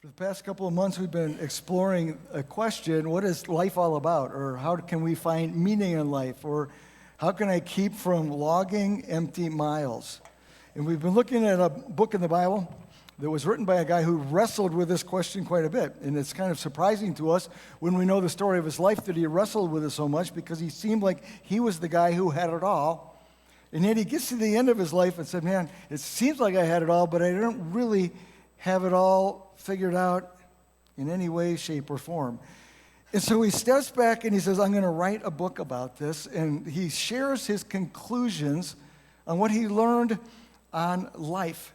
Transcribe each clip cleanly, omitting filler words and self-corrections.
For the past couple of months, we've been exploring a question: what is life all about? Or how can we find meaning in life? Or how can I keep from logging empty miles? And we've been looking at a book in the Bible that was written by a guy who wrestled with this question quite a bit. And it's kind of surprising to us when we know the story of his life that he wrestled with it so much, because he seemed like he was the guy who had it all. And yet he gets to the end of his life and said, man, it seems like I had it all, but I didn't really have it all figured out in any way, shape, or form. And so he steps back and he says, I'm going to write a book about this. And he shares his conclusions on what he learned on life.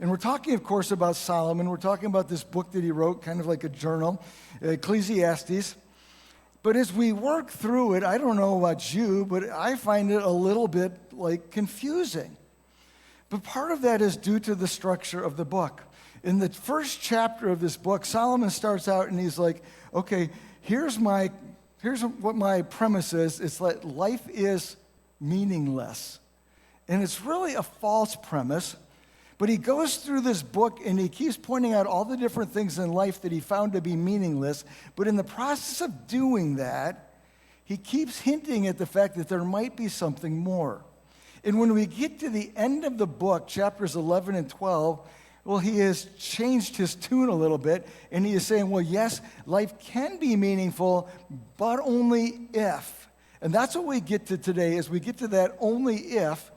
And we're talking, of course, about Solomon. We're talking about this book that he wrote, kind of like a journal, Ecclesiastes. But as we work through it, I don't know about you, but I find it a little bit like confusing. But part of that is due to the structure of the book. In the first chapter of this book, Solomon starts out and he's like, okay, here's what my premise is. It's that life is meaningless. And it's really a false premise. But he goes through this book and he keeps pointing out all the different things in life that he found to be meaningless. But in the process of doing that, he keeps hinting at the fact that there might be something more. And when we get to the end of the book, chapters 11 and 12, well, he has changed his tune a little bit, and he is saying, well, yes, life can be meaningful, but only if. And that's what we get to today, is we get to that only if,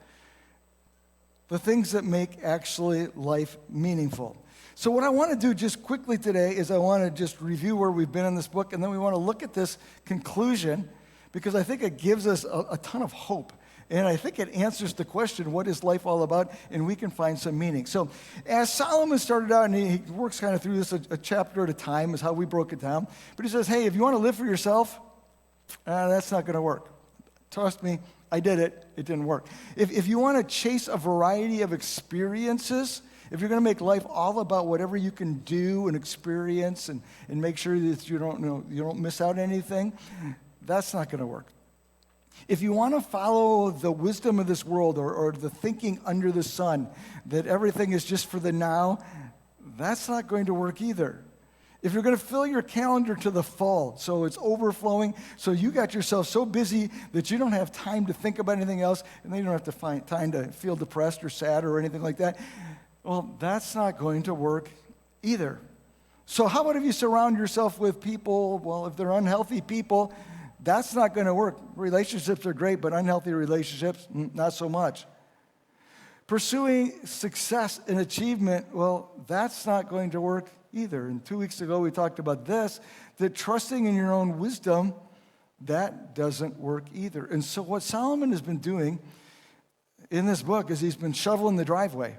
the things that make actually life meaningful. So what I want to do just quickly today is I want to just review where we've been in this book, and then we want to look at this conclusion, because I think it gives us a ton of hope. And I think it answers the question, what is life all about? And we can find some meaning. So as Solomon started out, and he works kind of through this a chapter at a time is how we broke it down. But he says, hey, if you want to live for yourself, that's not going to work. Trust me, I did it. It didn't work. If you want to chase a variety of experiences, if you're going to make life all about whatever you can do and experience and make sure that you don't miss out anything, that's not going to work. If you want to follow the wisdom of this world or the thinking under the sun, that everything is just for the now, that's not going to work either. If you're going to fill your calendar to the full, so it's overflowing, so you got yourself so busy that you don't have time to think about anything else, and then you don't have to find time to feel depressed or sad or anything like that, well, that's not going to work either. So how about if you surround yourself with people, well, if they're unhealthy people, that's not going to work. Relationships are great, but unhealthy relationships, not so much. Pursuing success and achievement, well, that's not going to work either. And 2 weeks ago, we talked about this, that trusting in your own wisdom, that doesn't work either. And so what Solomon has been doing in this book is he's been shoveling the driveway.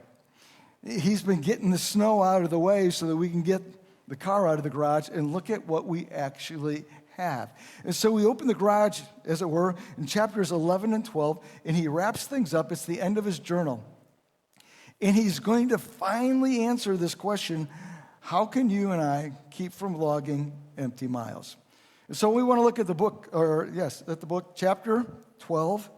He's been getting the snow out of the way so that we can get the car out of the garage and look at what we actually have. And so we open the garage, as it were, in chapters 11 and 12, and he wraps things up. It's the end of his journal. And he's going to finally answer this question, how can you and I keep from logging empty miles? And so we want to look at the book, chapter 12,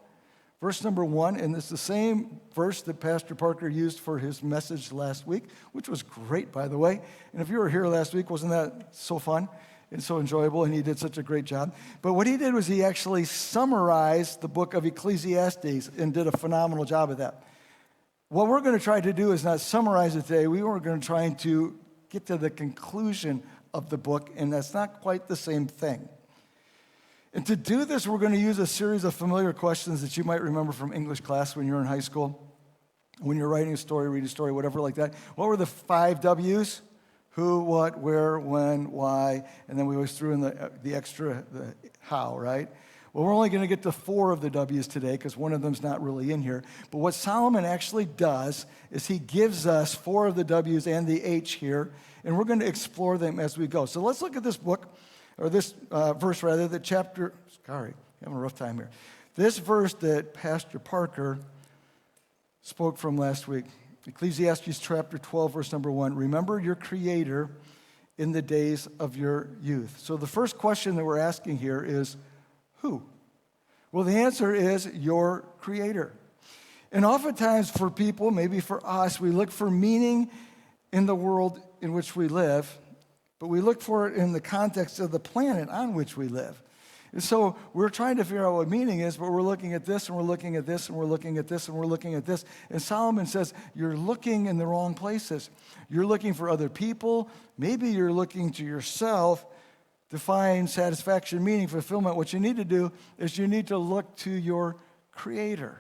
verse number 1, and it's the same verse that Pastor Parker used for his message last week, which was great, by the way. And if you were here last week, wasn't that so fun and so enjoyable, and he did such a great job? But what he did was he actually summarized the book of Ecclesiastes and did a phenomenal job of that. What we're going to try to do is not summarize it today. We were going to try to get to the conclusion of the book, and that's not quite the same thing. And to do this, we're going to use a series of familiar questions that you might remember from English class when you were in high school, when you're writing a story, reading a story, whatever like that. What were the 5 W's? Who, what, where, when, why, and then we always threw in the how, right? Well, we're only going to get to 4 of the W's today because one of them's not really in here. But what Solomon actually does is he gives us 4 of the W's and the H here, and we're going to explore them as we go. So let's look at this book, or this verse rather, the chapter, sorry, I'm having a rough time here. This verse that Pastor Parker spoke from last week, Ecclesiastes chapter 12, verse number 1, remember your Creator in the days of your youth. So the first question that we're asking here is, who? Well, the answer is your Creator. And oftentimes for people, maybe for us, we look for meaning in the world in which we live, but we look for it in the context of the planet on which we live. And so we're trying to figure out what meaning is, but we're looking at this, and we're looking at this, and we're looking at this, and we're looking at this. And Solomon says, you're looking in the wrong places. You're looking for other people. Maybe you're looking to yourself to find satisfaction, meaning, fulfillment. What you need to do is you need to look to your Creator.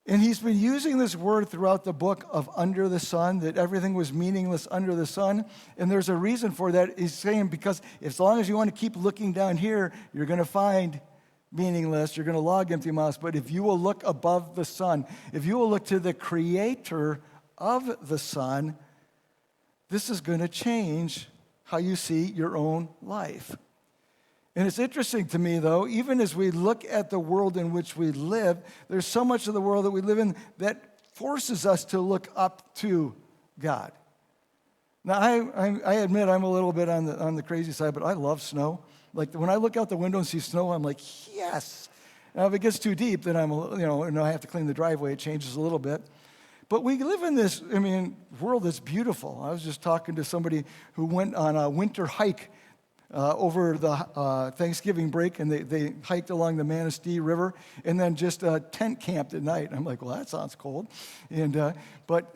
And he's been using this word throughout the book of under the sun, that everything was meaningless under the sun. And there's a reason for that. He's saying because as long as you want to keep looking down here, you're going to find meaningless, you're going to log empty miles. But if you will look above the sun, if you will look to the Creator of the sun, this is going to change how you see your own life. And it's interesting to me, though, even as we look at the world in which we live, there's so much of the world that we live in that forces us to look up to God. Now, I admit I'm a little bit on the crazy side, but I love snow. Like, when I look out the window and see snow, I'm like, yes. Now, if it gets too deep, then and I have to clean the driveway. It changes a little bit. But we live in this, world that's beautiful. I was just talking to somebody who went on a winter hike over the Thanksgiving break, and they hiked along the Manistee River, and then just tent camped at night. I'm like, well, that sounds cold. But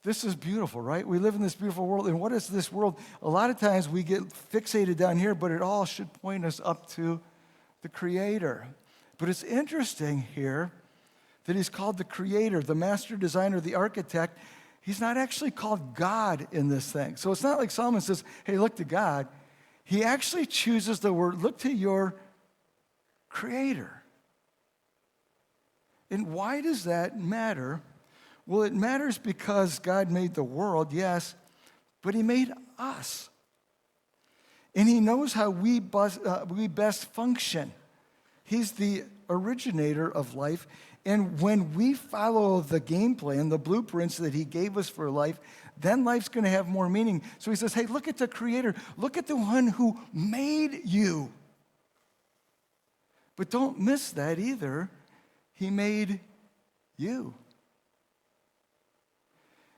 this is beautiful, right? We live in this beautiful world, and what is this world? A lot of times we get fixated down here, but it all should point us up to the Creator. But it's interesting here that he's called the Creator, the master designer, the architect. He's not actually called God in this thing. So it's not like Solomon says, hey, look to God. He actually chooses the word, look to your Creator. And why does that matter? Well, it matters because God made the world, yes, but he made us. And he knows how we best function. He's the originator of life. And when we follow the game plan, the blueprints that he gave us for life, then life's going to have more meaning. So he says, hey, look at the Creator. Look at the one who made you. But don't miss that either. He made you.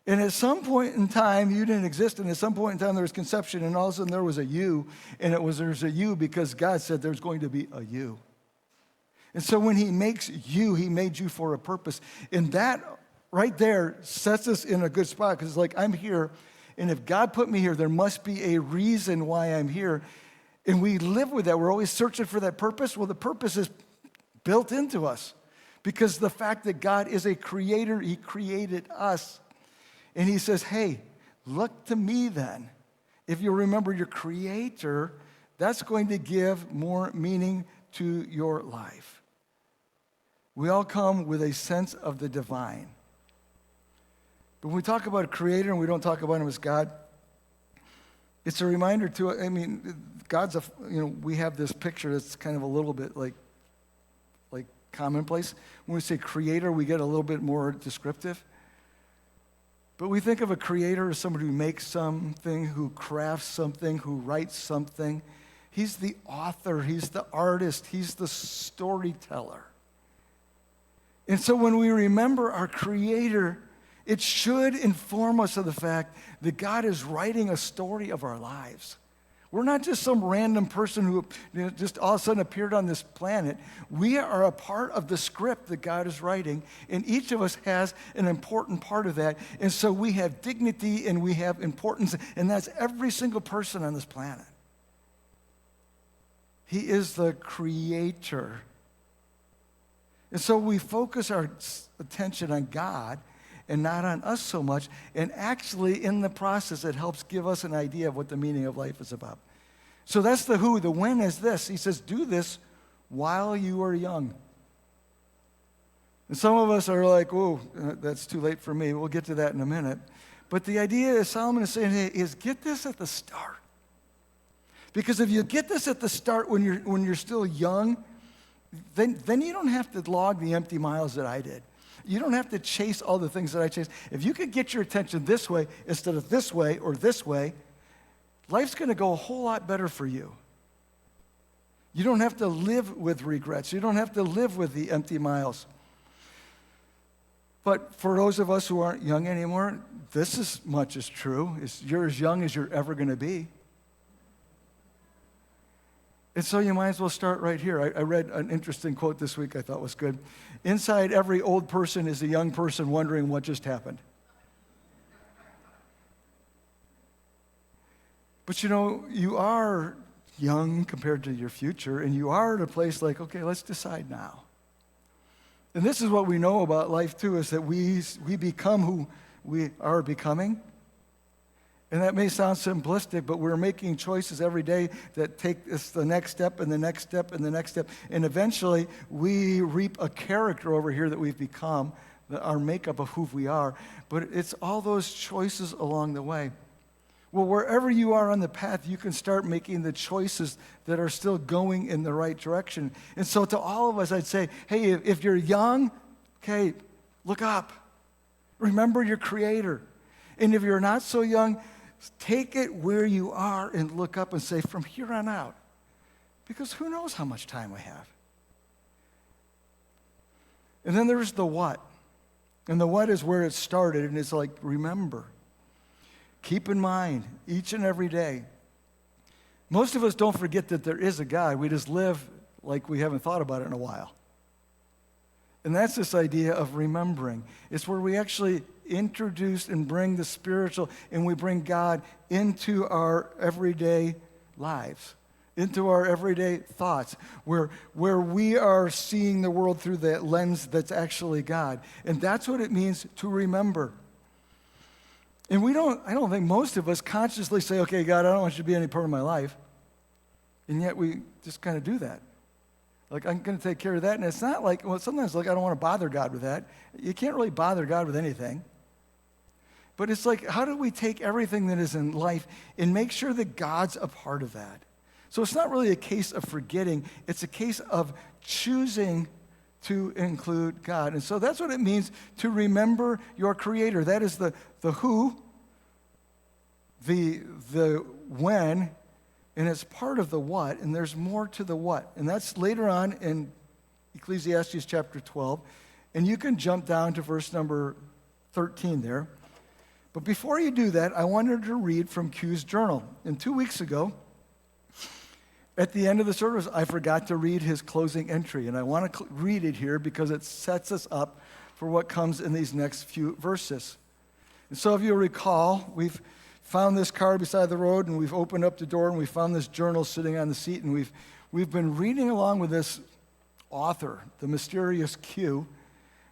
And at some point in time, you didn't exist, and at some point in time, there was conception, and all of a sudden there was a you, and there's a you because God said there's going to be a you. And so when he makes you, he made you for a purpose. And that right there sets us in a good spot, because it's like, I'm here, and if God put me here, there must be a reason why I'm here. And we live with that. We're always searching for that purpose. Well, the purpose is built into us, because the fact that God is a creator, he created us. And he says, hey, look to me then. If you remember your Creator, that's going to give more meaning to your life. We all come with a sense of the divine. But when we talk about a Creator and we don't talk about him as God, it's a reminder to, God's we have this picture that's kind of a little bit like commonplace. When we say Creator, we get a little bit more descriptive. But we think of a Creator as somebody who makes something, who crafts something, who writes something. He's the author, he's the artist, he's the storyteller. And so when we remember our Creator, it should inform us of the fact that God is writing a story of our lives. We're not just some random person who just all of a sudden appeared on this planet. We are a part of the script that God is writing, and each of us has an important part of that. And so we have dignity and we have importance, and that's every single person on this planet. He is the Creator. And so we focus our attention on God and not on us so much. And actually, in the process, it helps give us an idea of what the meaning of life is about. So that's the who. The when is this. He says, do this while you are young. And some of us are like, whoa, that's too late for me. We'll get to that in a minute. But the idea is Solomon is saying, hey, is get this at the start. Because if you get this at the start when you're still young, then you don't have to log the empty miles that I did. You don't have to chase all the things that I chased. If you could get your attention this way instead of this way or this way, life's going to go a whole lot better for you. You don't have to live with regrets. You don't have to live with the empty miles. But for those of us who aren't young anymore, this as much is true. You're as young as you're ever going to be. And so you might as well start right here. I read an interesting quote this week I thought was good. Inside every old person is a young person wondering what just happened. But you are young compared to your future, and you are at a place like, okay, let's decide now. And this is what we know about life too, is that we become who we are becoming. And that may sound simplistic, but we're making choices every day that take us the next step and the next step and the next step. And eventually, we reap a character over here that we've become, our makeup of who we are. But it's all those choices along the way. Well, wherever you are on the path, you can start making the choices that are still going in the right direction. And so to all of us, I'd say, hey, if you're young, okay, look up. Remember your Creator. And if you're not so young, take it where you are and look up and say, from here on out, because who knows how much time we have. And then there's the what. And the what is where it started, and it's like, remember. Keep in mind, each and every day. Most of us don't forget that there is a God. We just live like we haven't thought about it in a while. And that's this idea of remembering. It's where we actually introduce and bring the spiritual, and we bring God into our everyday lives, into our everyday thoughts, where we are seeing the world through that lens that's actually God. And that's what it means to remember. And I don't think most of us consciously say, okay, God, I don't want you to be any part of my life. And yet we just kind of do that. Like, I'm going to take care of that. And it's not like, well, sometimes like I don't want to bother God with that. You can't really bother God with anything. But it's like, how do we take everything that is in life and make sure that God's a part of that? So it's not really a case of forgetting. It's a case of choosing to include God. And so that's what it means to remember your Creator. That is the who, the when, and it's part of the what, and there's more to the what. And that's later on in Ecclesiastes chapter 12. And you can jump down to verse number 13 there. But before you do that, I wanted to read from Q's journal. And 2 weeks ago, at the end of the service, I forgot to read his closing entry, and I want to read it here because it sets us up for what comes in these next few verses. And so if you'll recall, we've found this car beside the road, and we've opened up the door, and we found this journal sitting on the seat, and we've been reading along with this author, the mysterious Q,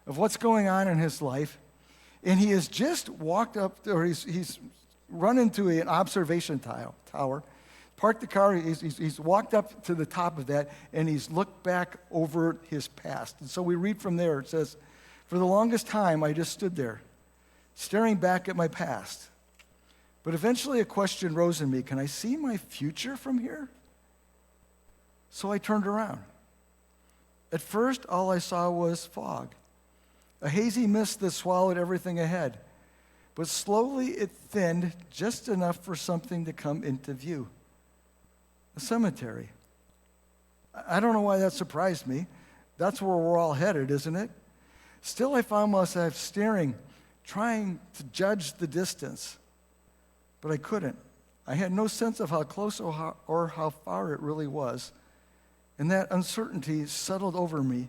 of what's going on in his life. And he has just walked up, or he's run into an observation tower, parked the car, he's walked up to the top of that, and he's looked back over his past. And so we read from there. It says, for the longest time, I just stood there, staring back at my past. But eventually a question rose in me, can I see my future from here? So I turned around. At first, all I saw was fog, a hazy mist that swallowed everything ahead. But slowly it thinned just enough for something to come into view. A cemetery. I don't know why that surprised me. That's where we're all headed, isn't it? Still, I found myself staring, trying to judge the distance. But I couldn't. I had no sense of how close or how far it really was. And that uncertainty settled over me,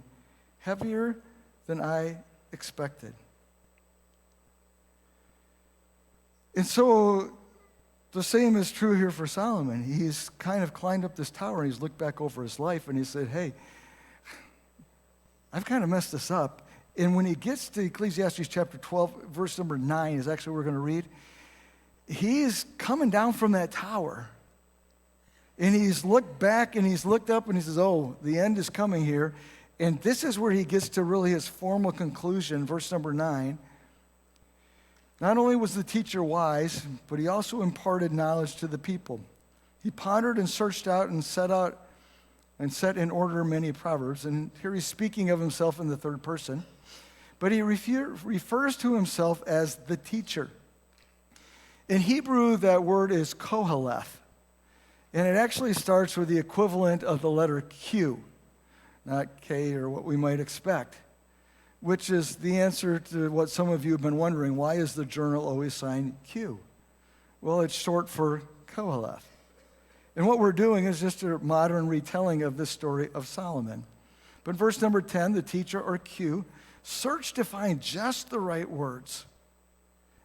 heavier than I expected. And so the same is true here for Solomon. He's kind of climbed up this tower, and he's looked back over his life, and he said, hey, I've kind of messed this up. And when he gets to Ecclesiastes chapter 12, verse number 9 is actually what we're going to read. He's coming down from that tower, and he's looked back, and he's looked up, and he says, oh, the end is coming here. And this is where he gets to really his formal conclusion, verse number 9. Not only was the teacher wise, but he also imparted knowledge to the people. He pondered and searched out and set in order many proverbs. And here he's speaking of himself in the third person. But he refers to himself as the teacher. In Hebrew, that word is koheleth. And it actually starts with the equivalent of the letter Q, not K or what we might expect. which is the answer to what some of you have been wondering. Why is the journal always signed Q? Well, it's short for Koheleth. And what we're doing is just a modern retelling of this story of Solomon. But verse number 10, the teacher, or Q, searched to find just the right words.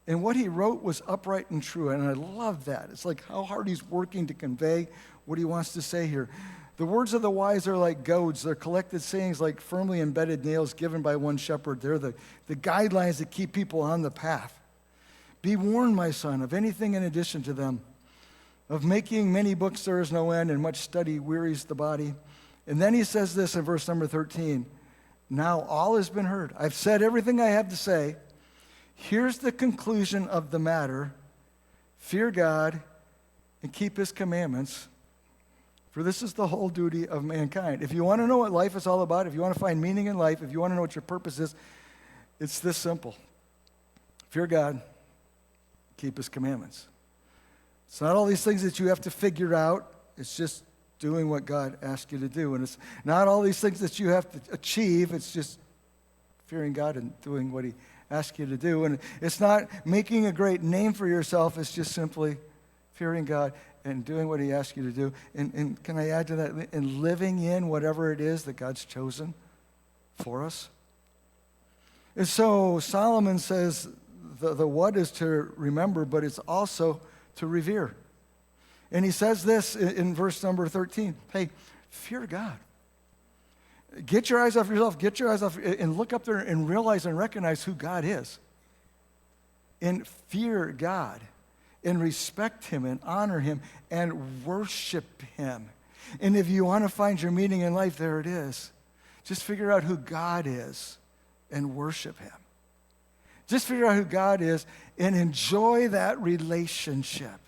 And what he wrote was upright and true, and I love that. It's like how hard he's working to convey what he wants to say here. The words of the wise are like goads. They're collected sayings like firmly embedded nails given by one shepherd. They're the guidelines that keep people on the path. Be warned, my son, of anything in addition to them. Of making many books there is no end, and much study wearies the body. And then he says this in verse number 13. Now all has been heard. I've said everything I have to say. Here's the conclusion of the matter. Fear God and keep his commandments, for this is the whole duty of mankind. If you want to know what life is all about, if you want to find meaning in life, if you want to know what your purpose is, it's this simple. Fear God, keep his commandments. It's not all these things that you have to figure out. It's just doing what God asks you to do. And it's not all these things that you have to achieve. It's just fearing God and doing what he asks you to do. And it's not making a great name for yourself. It's just simply fearing God and doing what he asks you to do. And can I add to that? And living in whatever it is that God's chosen for us. And so Solomon says the what is to remember, but it's also to revere. And he says this in verse number 13. Hey, fear God. Get your eyes off yourself. Get your eyes off and look up there and realize and recognize who God is. And fear God. And respect him and honor him and worship him. And if you want to find your meaning in life, there it is. Just figure out who God is and worship him. Just figure out who God is and enjoy that relationship.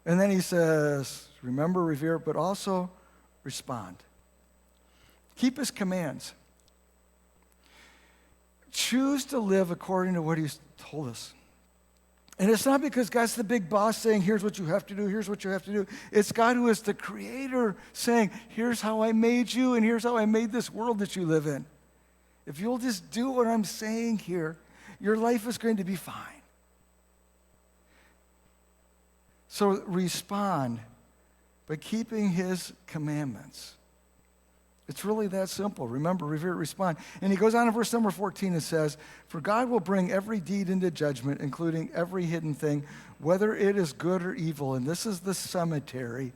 And then he says, remember, revere, but also respond. Keep his commands. Choose to live according to what he's told us. And it's not because God's the big boss saying, here's what you have to do, here's what you have to do. It's God who is the creator saying, here's how I made you, and here's how I made this world that you live in. If you'll just do what I'm saying here, your life is going to be fine. So respond by keeping his commandments. It's really that simple. Remember, revere, respond. And he goes on in verse number 14 and says, for God will bring every deed into judgment, including every hidden thing, whether it is good or evil. And this is the cemetery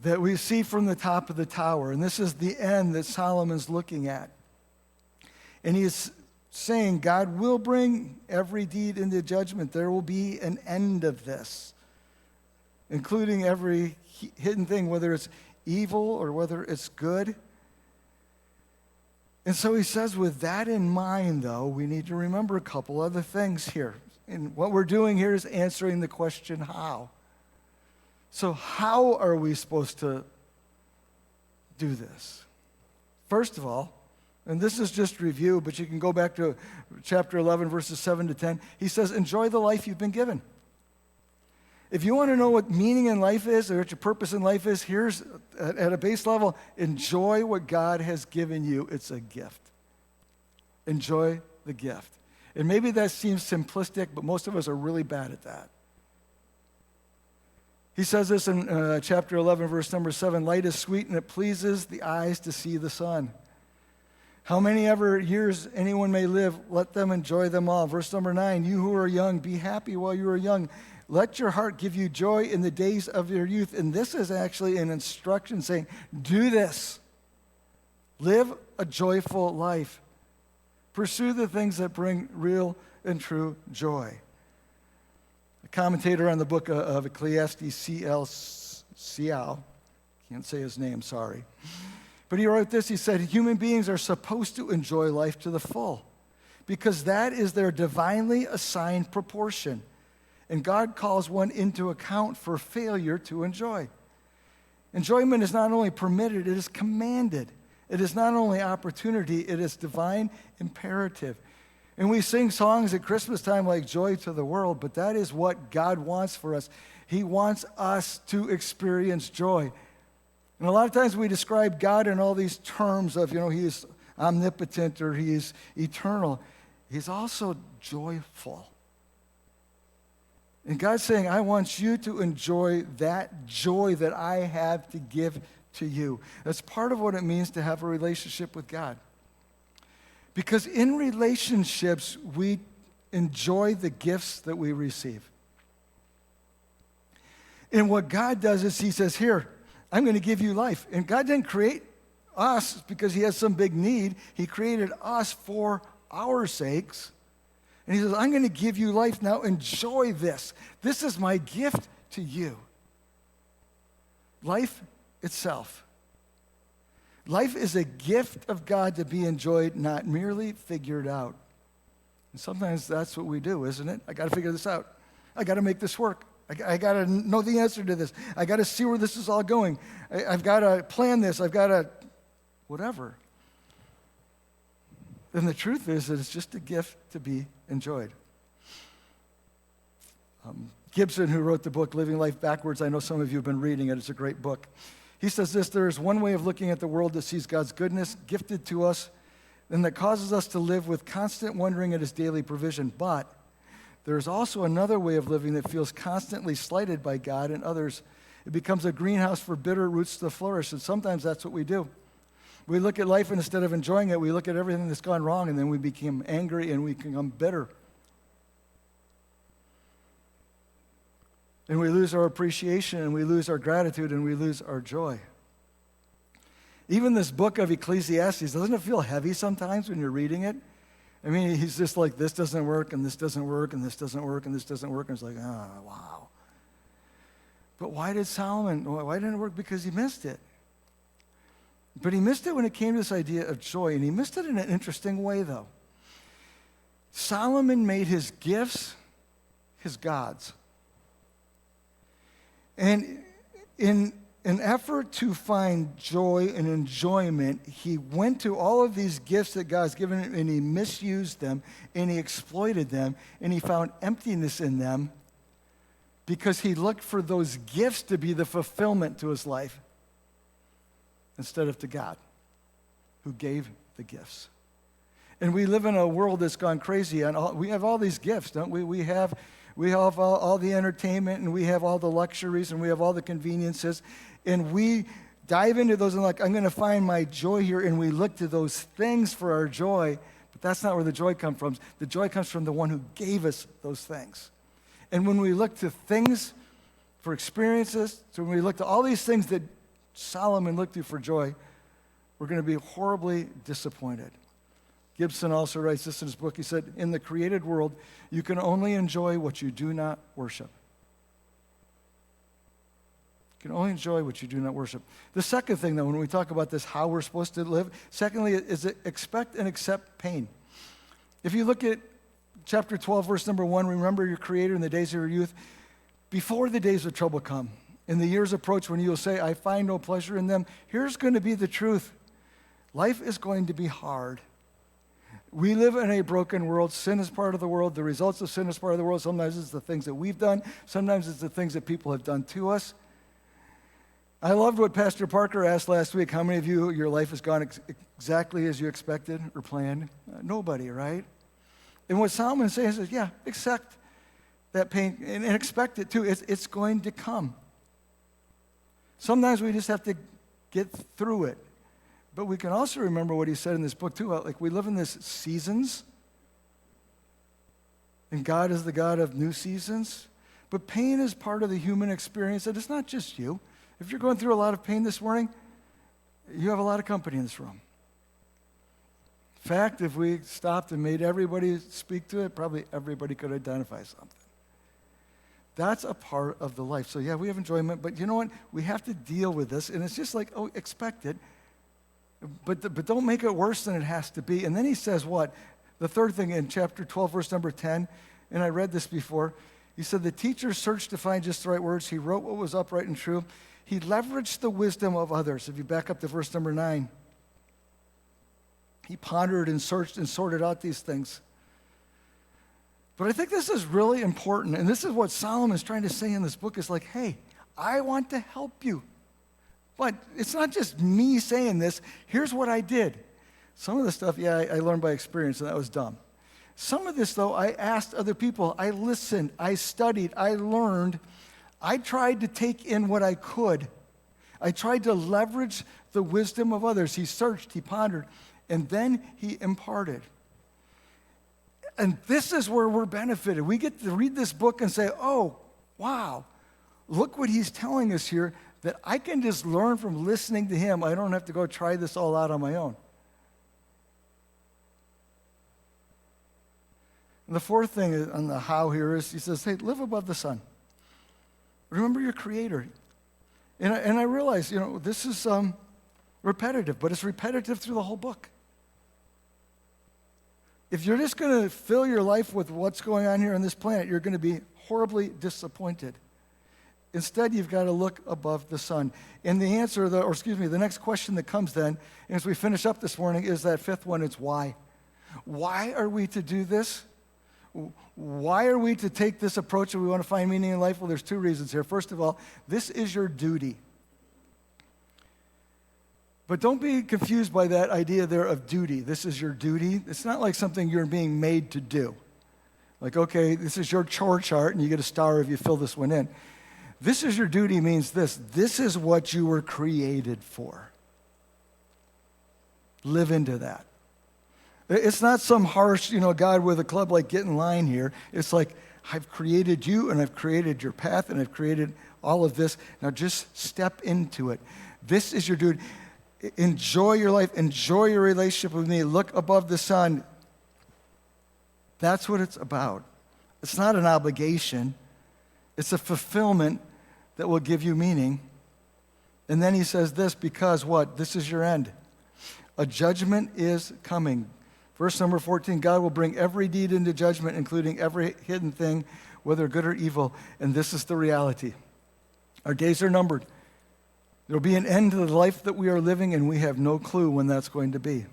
that we see from the top of the tower. And this is the end that Solomon's looking at. And he is saying God will bring every deed into judgment. There will be an end of this, including every hidden thing, whether it's evil or whether it's good. And so he says, with that in mind, though, we need to remember a couple other things here. And what we're doing here is answering the question, how? So how are we supposed to do this? First of all, and this is just review, but you can go back to chapter 11, verses 7 to 10. He says, enjoy the life you've been given. If you want to know what meaning in life is or what your purpose in life is, here's, at a base level, enjoy what God has given you. It's a gift. Enjoy the gift. And maybe that seems simplistic, but most of us are really bad at that. He says this in chapter 11, verse number 7, light is sweet and it pleases the eyes to see the sun. How many ever years anyone may live, let them enjoy them all. Verse number 9, you who are young, be happy while you are young. Let your heart give you joy in the days of your youth. And this is actually an instruction saying, do this. Live a joyful life. Pursue the things that bring real and true joy. A commentator on the book of Ecclesiastes, C.L. Can't say his name, sorry. But he wrote this, he said, human beings are supposed to enjoy life to the full because that is their divinely assigned proportion. And God calls one into account for failure to enjoy. Enjoyment is not only permitted, it is commanded. It is not only opportunity, it is divine imperative. And we sing songs at Christmas time like Joy to the World, but that is what God wants for us. He wants us to experience joy. And a lot of times we describe God in all these terms of, he is omnipotent or he's eternal. He's also joyful. And God's saying, I want you to enjoy that joy that I have to give to you. That's part of what it means to have a relationship with God. Because in relationships, we enjoy the gifts that we receive. And what God does is he says, here, I'm going to give you life. And God didn't create us because he has some big need. He created us for our sakes. And he says, I'm going to give you life. Now enjoy this. This is my gift to you. Life itself. Life is a gift of God to be enjoyed, not merely figured out. And sometimes that's what we do, isn't it? I got to figure this out. I got to make this work. I got to know the answer to this. I got to see where this is all going. I've got to plan this. I've got to whatever. And the truth is that it's just a gift to be enjoyed. Gibson, who wrote the book Living Life Backwards, I know some of you have been reading it. It's a great book. He says this, there is one way of looking at the world that sees God's goodness gifted to us and that causes us to live with constant wondering at his daily provision. But there is also another way of living that feels constantly slighted by God and others. It becomes a greenhouse for bitter roots to flourish, and sometimes that's what we do. We look at life and instead of enjoying it, we look at everything that's gone wrong, and then we become angry and we become bitter. And we lose our appreciation, and we lose our gratitude, and we lose our joy. Even this book of Ecclesiastes, doesn't it feel heavy sometimes when you're reading it? I mean, he's just like, this doesn't work, and this doesn't work, and this doesn't work, and this doesn't work, and it's like, oh, wow. But why did Solomon, why didn't it work? Because he missed it. But he missed it when it came to this idea of joy, and he missed it in an interesting way, though. Solomon made his gifts his gods. And in an effort to find joy and enjoyment, he went to all of these gifts that God's given him, and he misused them, and he exploited them, and he found emptiness in them because he looked for those gifts to be the fulfillment to his life instead of to God, who gave the gifts. And we live in a world that's gone crazy, and we have all these gifts, don't we? We have all the entertainment, and we have all the luxuries, and we have all the conveniences, and we dive into those and like, I'm going to find my joy here, and we look to those things for our joy, but that's not where the joy comes from. The joy comes from the one who gave us those things. And when we look to things for experiences, so when we look to all these things that Solomon looked to for joy, we're going to be horribly disappointed. Gibson also writes this in his book. He said, in the created world, you can only enjoy what you do not worship. You can only enjoy what you do not worship. The second thing, though, when we talk about this, how we're supposed to live, secondly, is expect and accept pain. If you look at chapter 12, verse number 1, remember your Creator in the days of your youth, before the days of trouble come, and the years approach when you will say, I find no pleasure in them. Here's going to be the truth. Life is going to be hard. We live in a broken world. Sin is part of the world. The results of sin is part of the world. Sometimes it's the things that we've done. Sometimes it's the things that people have done to us. I loved what Pastor Parker asked last week. How many of you, your life has gone exactly as you expected or planned? Nobody, right? And what Solomon says is, yeah, accept that pain and expect it too. It's going to come. Sometimes we just have to get through it. But we can also remember what he said in this book too. Like, we live in this seasons, and God is the God of new seasons. But pain is part of the human experience, and it's not just you. If you're going through a lot of pain this morning, you have a lot of company in this room. In fact, if we stopped and made everybody speak to it, probably everybody could identify something. That's a part of the life. So yeah, we have enjoyment, but you know what? We have to deal with this, and it's just like, oh, expect it. But don't make it worse than it has to be. And then he says what? The third thing in chapter 12, verse number 10, and I read this before. He said, the teacher searched to find just the right words. He wrote what was upright and true. He leveraged the wisdom of others. If you back up to verse number 9, he pondered and searched and sorted out these things. But I think this is really important, and this is what Solomon is trying to say in this book, is like, hey, I want to help you. But it's not just me saying this. Here's what I did. Some of the stuff, yeah, I learned by experience, and that was dumb. Some of this, though, I asked other people. I listened. I studied. I learned. I tried to take in what I could. I tried to leverage the wisdom of others. He searched, he pondered, and then he imparted. And this is where we're benefited. We get to read this book and say, oh, wow, look what he's telling us here, that I can just learn from listening to him. I don't have to go try this all out on my own. And the fourth thing on the how here is he says, hey, live above the sun. Remember your Creator. And I realize, this is repetitive, but it's repetitive through the whole book. If you're just going to fill your life with what's going on here on this planet, you're going to be horribly disappointed. Instead, you've got to look above the sun. And the answer, the next question that comes then, as we finish up this morning, is that fifth one. It's why. Why are we to do this? Why are we to take this approach that we want to find meaning in life? Well, there's two reasons here. First of all, this is your duty. But don't be confused by that idea there of duty. This is your duty. It's not like something you're being made to do. Like, okay, this is your chore chart, and you get a star if you fill this one in. This is your duty means this. This is what you were created for. Live into that. It's not some harsh, God with a club like, get in line here. It's like, I've created you, and I've created your path, and I've created all of this. Now just step into it. This is your duty. Enjoy your life. Enjoy your relationship with me. Look above the sun. That's what it's about. It's not an obligation. It's a fulfillment that will give you meaning. And then he says this, because what? This is your end. A judgment is coming. Verse number 14, God will bring every deed into judgment, including every hidden thing, whether good or evil. And this is the reality. Our days are numbered. There will be an end to the life that we are living, and we have no clue when that's going to be.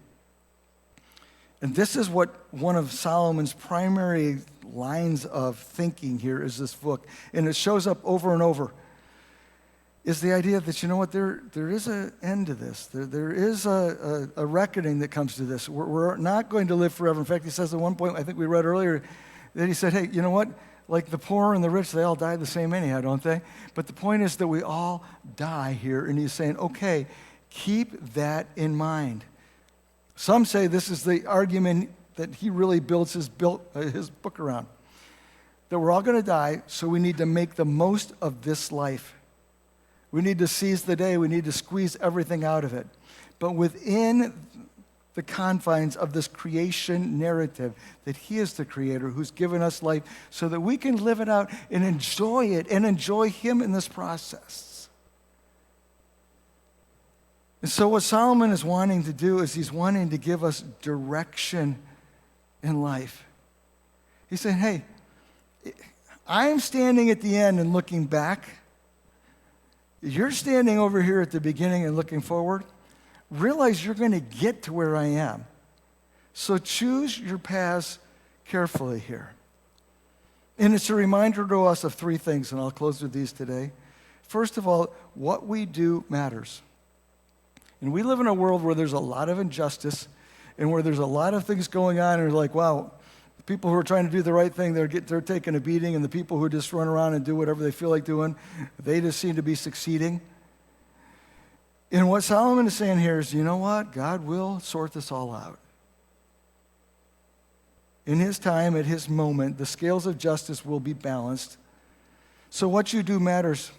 And this is what one of Solomon's primary lines of thinking here is this book. And it shows up over and over. Is the idea that, there is an end to this. There is a reckoning that comes to this. We're not going to live forever. In fact, he says at one point, I think we read earlier, that he said, hey, you know what? Like the poor and the rich, they all die the same anyhow, don't they? But the point is that we all die here. And he's saying, okay, keep that in mind. Some say this is the argument that he really builds his book around. That we're all going to die, so we need to make the most of this life. We need to seize the day. We need to squeeze everything out of it. But within the confines of this creation narrative, that he is the creator who's given us life so that we can live it out and enjoy it and enjoy him in this process. And so what Solomon is wanting to do is he's wanting to give us direction in life. He's saying, hey, I'm standing at the end and looking back. You're standing over here at the beginning and looking forward. Realize you're going to get to where I am. So choose your paths carefully here. And it's a reminder to us of three things, and I'll close with these today. First of all, what we do matters. And we live in a world where there's a lot of injustice and where there's a lot of things going on, and we're like, wow, the people who are trying to do the right thing, they're taking a beating, and the people who just run around and do whatever they feel like doing, they just seem to be succeeding. And what Solomon is saying here is, you know what? God will sort this all out. In his time, at his moment, the scales of justice will be balanced. So what you do matters,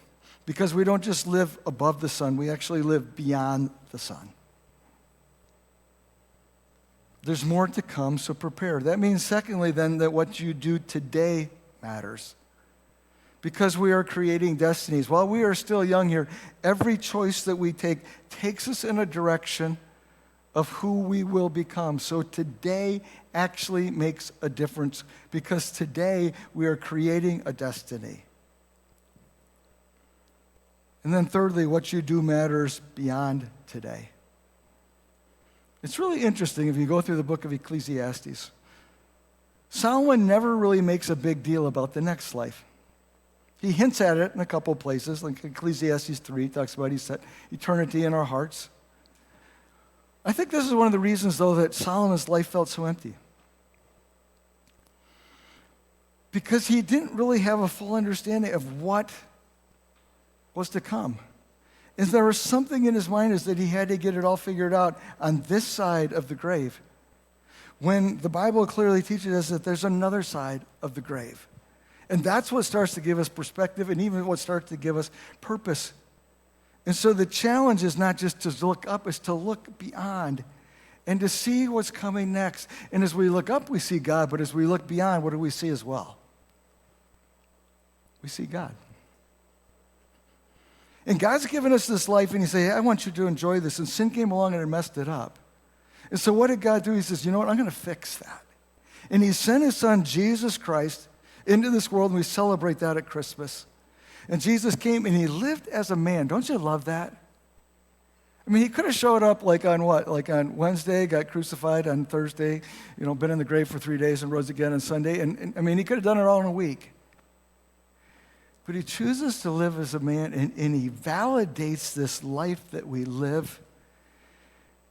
because we don't just live above the sun, we actually live beyond the sun. There's more to come, so prepare. That means, secondly, then, that what you do today matters. Because we are creating destinies. While we are still young here, every choice that we take takes us in a direction of who we will become. So today actually makes a difference, because today we are creating a destiny. And then thirdly, what you do matters beyond today. It's really interesting if you go through the book of Ecclesiastes. Solomon never really makes a big deal about the next life. He hints at it in a couple of places, like Ecclesiastes 3 talks about he set eternity in our hearts. I think this is one of the reasons, though, that Solomon's life felt so empty. Because he didn't really have a full understanding of what was to come. And there was something in his mind is that he had to get it all figured out on this side of the grave. When the Bible clearly teaches us that there's another side of the grave. And that's what starts to give us perspective and even what starts to give us purpose. And so the challenge is not just to look up, it's to look beyond and to see what's coming next. And as we look up, we see God, but as we look beyond, what do we see as well? We see God. And God's given us this life, and he said, hey, I want you to enjoy this. And sin came along and it messed it up. And so what did God do? He says, you know what, I'm going to fix that. And he sent his son, Jesus Christ, into this world, and we celebrate that at Christmas. And Jesus came, and he lived as a man. Don't you love that? I mean, he could have showed up like on what? Like on Wednesday, got crucified on Thursday, been in the grave for 3 days and rose again on Sunday. And I mean, he could have done it all in a week. But he chooses to live as a man, and he validates this life that we live.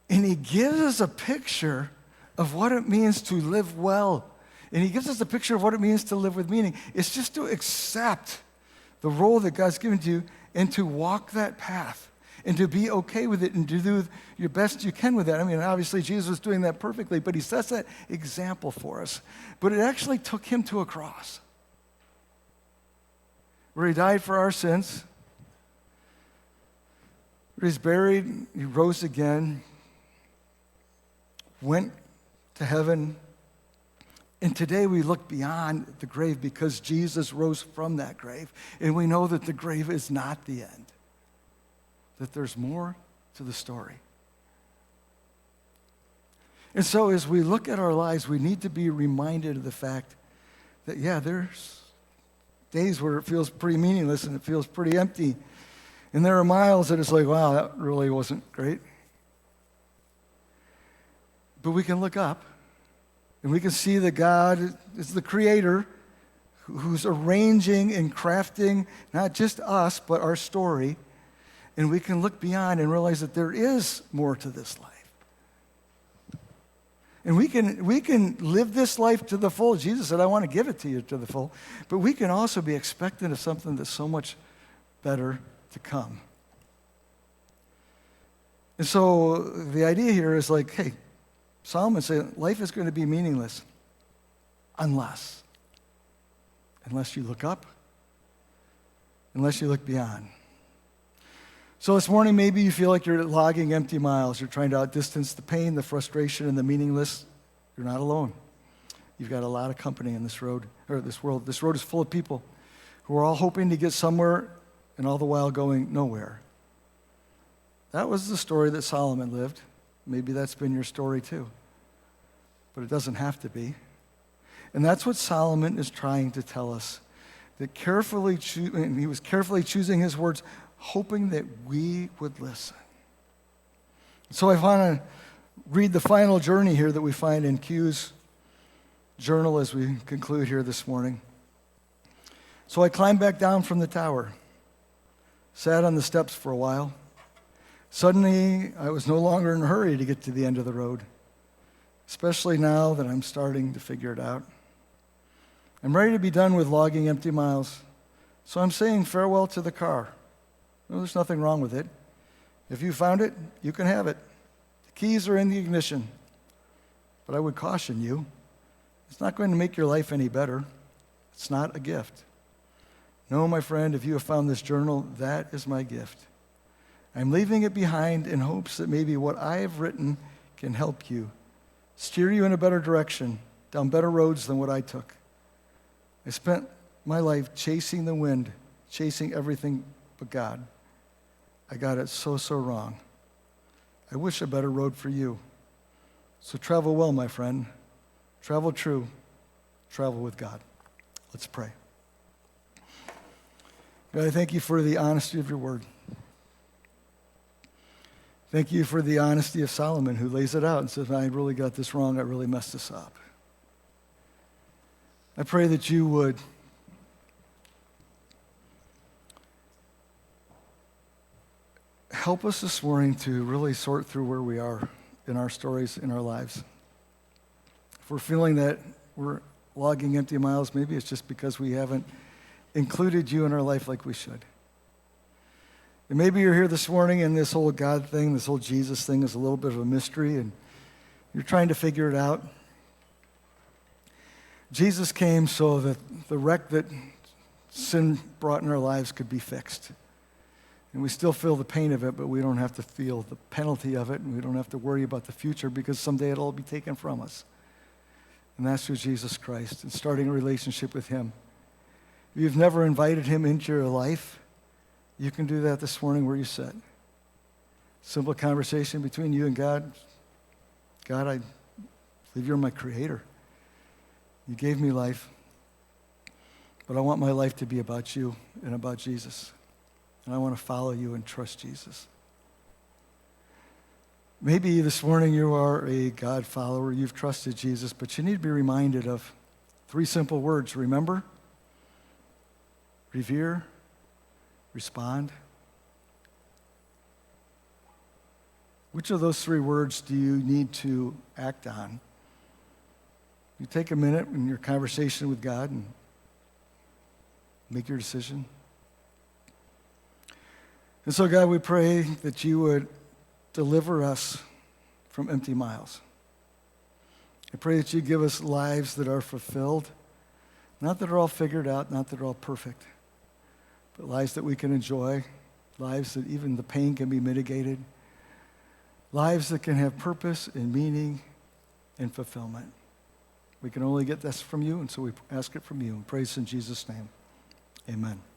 And he gives us a picture of what it means to live well. And he gives us a picture of what it means to live with meaning. It's just to accept the role that God's given to you and to walk that path and to be okay with it and to do your best you can with that. I mean, obviously, Jesus was doing that perfectly, but he sets that example for us. But it actually took him to a cross where he died for our sins, where he's buried, he rose again, went to heaven. And today we look beyond the grave because Jesus rose from that grave. And we know that the grave is not the end, that there's more to the story. And so as we look at our lives, we need to be reminded of the fact that, yeah, there's days where it feels pretty meaningless and it feels pretty empty. And there are miles that it's like, wow, that really wasn't great. But we can look up and we can see that God is the creator who's arranging and crafting not just us, but our story. And we can look beyond and realize that there is more to this life. And we can live this life to the full. Jesus said, I want to give it to you to the full. But we can also be expectant of something that's so much better to come. And so the idea here is like, hey, Solomon said life is going to be meaningless unless you look up, unless you look beyond. So this morning, maybe you feel like you're logging empty miles. You're trying to outdistance the pain, the frustration, and the meaningless. You're not alone. You've got a lot of company in this road, or this world. This road is full of people who are all hoping to get somewhere and all the while going nowhere. That was the story that Solomon lived. Maybe that's been your story too. But it doesn't have to be. And that's what Solomon is trying to tell us. That he was carefully choosing his words, hoping that we would listen. So I want to read the final journey here that we find in Q's journal as we conclude here this morning. So I climbed back down from the tower, sat on the steps for a while. Suddenly, I was no longer in a hurry to get to the end of the road, especially now that I'm starting to figure it out. I'm ready to be done with logging empty miles, so I'm saying farewell to the car. No, there's nothing wrong with it. If you found it, you can have it. The keys are in the ignition. But I would caution you, it's not going to make your life any better. It's not a gift. No, my friend, if you have found this journal, that is my gift. I'm leaving it behind in hopes that maybe what I have written can help you, steer you in a better direction, down better roads than what I took. I spent my life chasing the wind, chasing everything but God. I got it so wrong. I wish a better road for you. So travel well, my friend. Travel true. Travel with God. Let's pray. God, I thank you for the honesty of your word. Thank you for the honesty of Solomon, who lays it out and says, I really got this wrong. I really messed this up. I pray that you would help us this morning to really sort through where we are in our stories, in our lives. If we're feeling that we're logging empty miles, maybe it's just because we haven't included you in our life like we should. And maybe you're here this morning and this whole God thing, this whole Jesus thing is a little bit of a mystery and you're trying to figure it out. Jesus came so that the wreck that sin brought in our lives could be fixed. And we still feel the pain of it, but we don't have to feel the penalty of it, and we don't have to worry about the future because someday it'll all be taken from us. And that's through Jesus Christ and starting a relationship with him. If you've never invited him into your life, you can do that this morning where you sit. Simple conversation between you and God. God, I believe you're my creator. You gave me life, but I want my life to be about you and about Jesus. And I want to follow you and trust Jesus. Maybe this morning you are a God follower, you've trusted Jesus, but you need to be reminded of 3 simple words. Remember, revere, respond. Which of those 3 words do you need to act on? You take a minute in your conversation with God and make your decision. And so, God, we pray that you would deliver us from empty miles. I pray that you give us lives that are fulfilled, not that are all figured out, not that are all perfect, but lives that we can enjoy, lives that even the pain can be mitigated, lives that can have purpose and meaning and fulfillment. We can only get this from you, and so we ask it from you. And praise in Jesus' name. Amen.